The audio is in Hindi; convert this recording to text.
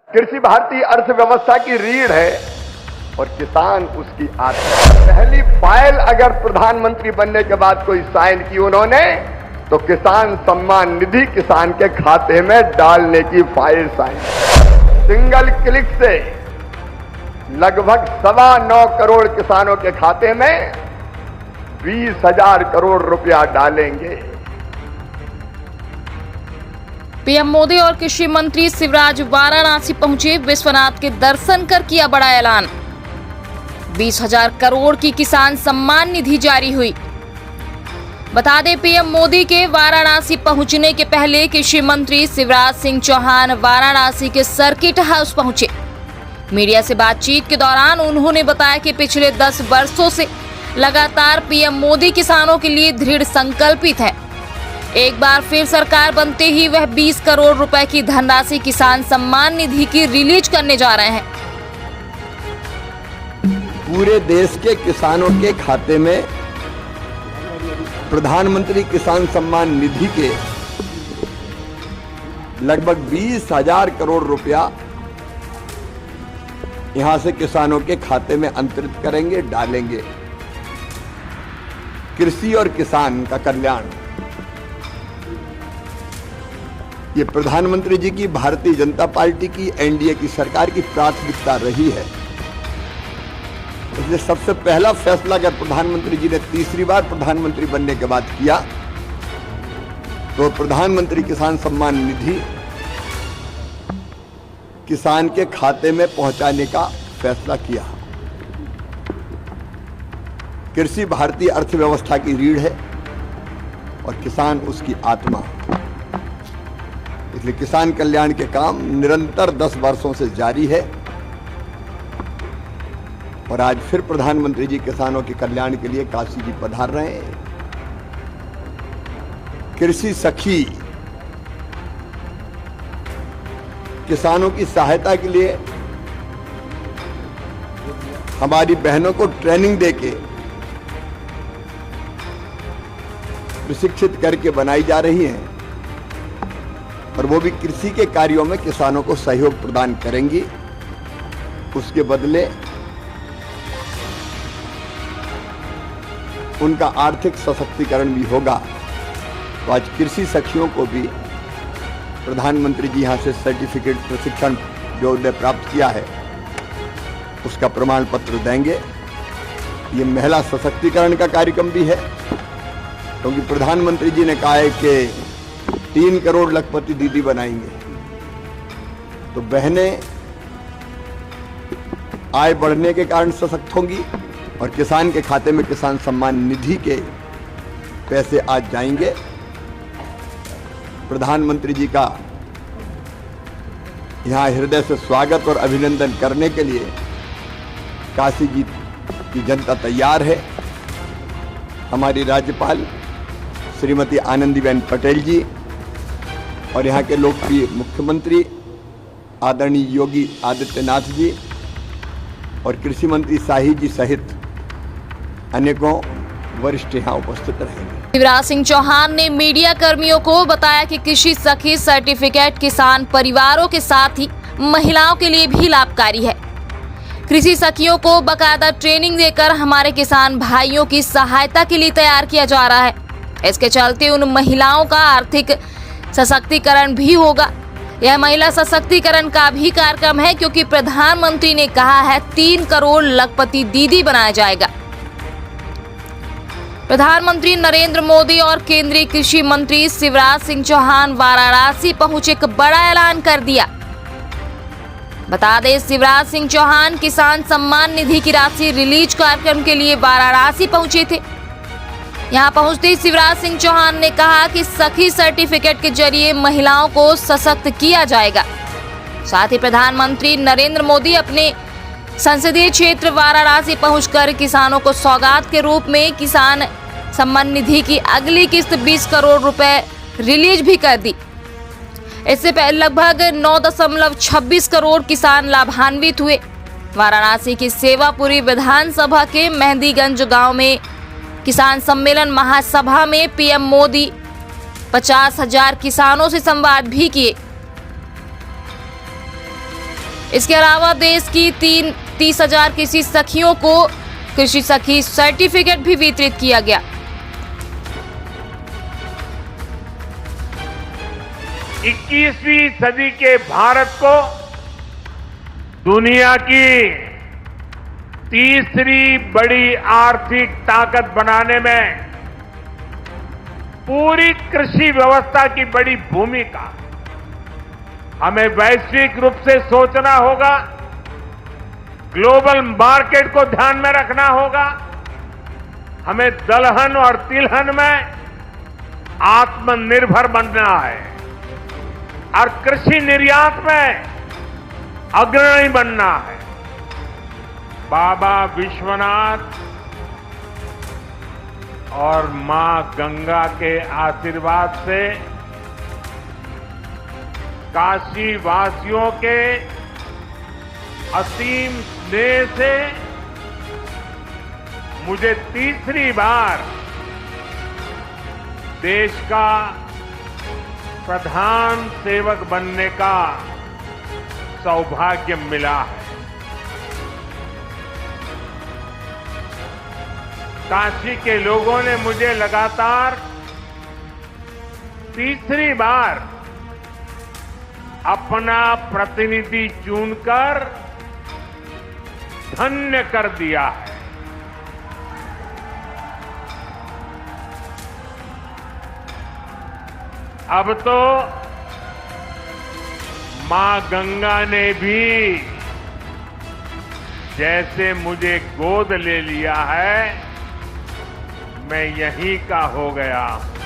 कृषि भारतीय अर्थव्यवस्था की रीढ़ है और किसान उसकी आत्मा। पहली फाइल अगर प्रधानमंत्री बनने के बाद कोई साइन की उन्होंने, तो किसान सम्मान निधि किसान के खाते में डालने की फाइल साइन। सिंगल क्लिक से लगभग 9.25 करोड़ किसानों के खाते में 20,000 करोड़ रुपया डालेंगे। पीएम मोदी और कृषि मंत्री शिवराज वाराणसी पहुंचे, विश्वनाथ के दर्शन कर किया बड़ा ऐलान। 20,000 करोड़ की किसान सम्मान निधि जारी हुई। बता दें, पीएम मोदी के वाराणसी पहुंचने के पहले कृषि मंत्री शिवराज सिंह चौहान वाराणसी के सर्किट हाउस पहुंचे। मीडिया से बातचीत के दौरान उन्होंने बताया कि पिछले 10 वर्षों से लगातार पीएम मोदी किसानों के लिए दृढ़ संकल्पित है। एक बार फिर सरकार बनते ही वह 20 करोड़ रुपए की धनराशि किसान सम्मान निधि की रिलीज करने जा रहे हैं। पूरे देश के किसानों के खाते में प्रधानमंत्री किसान सम्मान निधि के लगभग 20,000 करोड़ रुपया यहां से किसानों के खाते में अंतरित करेंगे, डालेंगे। कृषि और किसान का कल्याण ये प्रधानमंत्री जी की, भारतीय जनता पार्टी की, एनडीए की सरकार की प्राथमिकता रही है। इसलिए सबसे पहला फैसला अगर प्रधानमंत्री जी ने तीसरी बार प्रधानमंत्री बनने के बाद किया, तो प्रधानमंत्री किसान सम्मान निधि किसान के खाते में पहुंचाने का फैसला किया। कृषि भारतीय अर्थव्यवस्था की रीढ़ है और किसान उसकी आत्मा। इसलिए किसान कल्याण के काम निरंतर 10 वर्षों से जारी है और आज फिर प्रधानमंत्री जी किसानों के कल्याण के लिए काशी जी पधार रहे हैं। कृषि सखी किसानों की सहायता के लिए हमारी बहनों को ट्रेनिंग देके प्रशिक्षित करके बनाई जा रही हैं और वो भी कृषि के कार्यों में किसानों को सहयोग प्रदान करेंगी। उसके बदले उनका आर्थिक सशक्तिकरण भी होगा। तो आज कृषि सखियों को भी प्रधानमंत्री जी यहाँ से सर्टिफिकेट प्रशिक्षण जो उन्हें प्राप्त किया है उसका प्रमाण पत्र देंगे। ये महिला सशक्तिकरण का कार्यक्रम भी है, क्योंकि प्रधानमंत्री जी ने कहा है कि 3 करोड़ लखपति दीदी बनाएंगे। तो बहनें आय बढ़ने के कारण सशक्त होंगी और किसान के खाते में किसान सम्मान निधि के पैसे आज जाएंगे। प्रधानमंत्री जी का यहां हृदय से स्वागत और अभिनंदन करने के लिए काशी जी की जनता तैयार है। हमारी राज्यपाल श्रीमती आनंदीबेन पटेल जी और यहाँ के लोकप्रिय मुख्यमंत्री आदरणीय योगी आदित्यनाथ जी और कृषि मंत्री शाही जी सहित अनेकों वरिष्ठ यहाँ उपस्थित रहेंगे। शिवराज सिंह चौहान ने मीडिया कर्मियों को बताया कि कृषि सखी सर्टिफिकेट किसान परिवारों के साथ ही महिलाओं के लिए भी लाभकारी है। कृषि सखियों को बाकायदा ट्रेनिंग देकर हमारे किसान भाइयों की सहायता के लिए तैयार किया जा रहा है। इसके चलते उन महिलाओं का आर्थिक सशक्तिकरण भी होगा। यह महिला सशक्तिकरण का भी कार्यक्रम है, क्योंकि प्रधानमंत्री ने कहा है 3 करोड़ लखपति दीदी बनाया जाएगा। प्रधानमंत्री नरेंद्र मोदी और केंद्रीय कृषि मंत्री शिवराज सिंह चौहान वाराणसी पहुंचे, एक बड़ा ऐलान कर दिया। बता दें, शिवराज सिंह चौहान किसान सम्मान निधि की राशि रिलीज कार्यक्रम के लिए वाराणसी पहुंचे थे। यहां पहुंचते ही शिवराज सिंह चौहान ने कहा कि सखी सर्टिफिकेट के जरिए महिलाओं को सशक्त किया जाएगा। साथ ही प्रधानमंत्री नरेंद्र मोदी अपने संसदीय क्षेत्र वाराणसी पहुंचकर किसानों को सौगात के रूप में किसान सम्मान निधि की अगली किस्त 20 करोड़ रुपए रिलीज भी कर दी। इससे पहले लगभग 9.26 करोड़ किसान लाभान्वित हुए। वाराणसी की सेवापुरी विधानसभा के मेहंदीगंज गांव में किसान सम्मेलन महासभा में पीएम मोदी 50,000 किसानों से संवाद भी किए। इसके अलावा देश की 30,000 कृषि सखियों को कृषि सखी सर्टिफिकेट भी वितरित किया गया। इक्कीसवीं सदी के भारत को दुनिया की तीसरी बड़ी आर्थिक ताकत बनाने में पूरी कृषि व्यवस्था की बड़ी भूमिका। हमें वैश्विक रूप से सोचना होगा, ग्लोबल मार्केट को ध्यान में रखना होगा। हमें दलहन और तिलहन में आत्मनिर्भर बनना है और कृषि निर्यात में अग्रणी बनना है। बाबा विश्वनाथ और मां गंगा के आशीर्वाद से काशी वासियों के असीम स्नेह से मुझे तीसरी बार देश का प्रधान सेवक बनने का सौभाग्य मिला है। काशी के लोगों ने मुझे लगातार तीसरी बार अपना प्रतिनिधि चुनकर धन्य कर दिया है। अब तो मां गंगा ने भी जैसे मुझे गोद ले लिया है, मैं यहीं का हो गया हूं।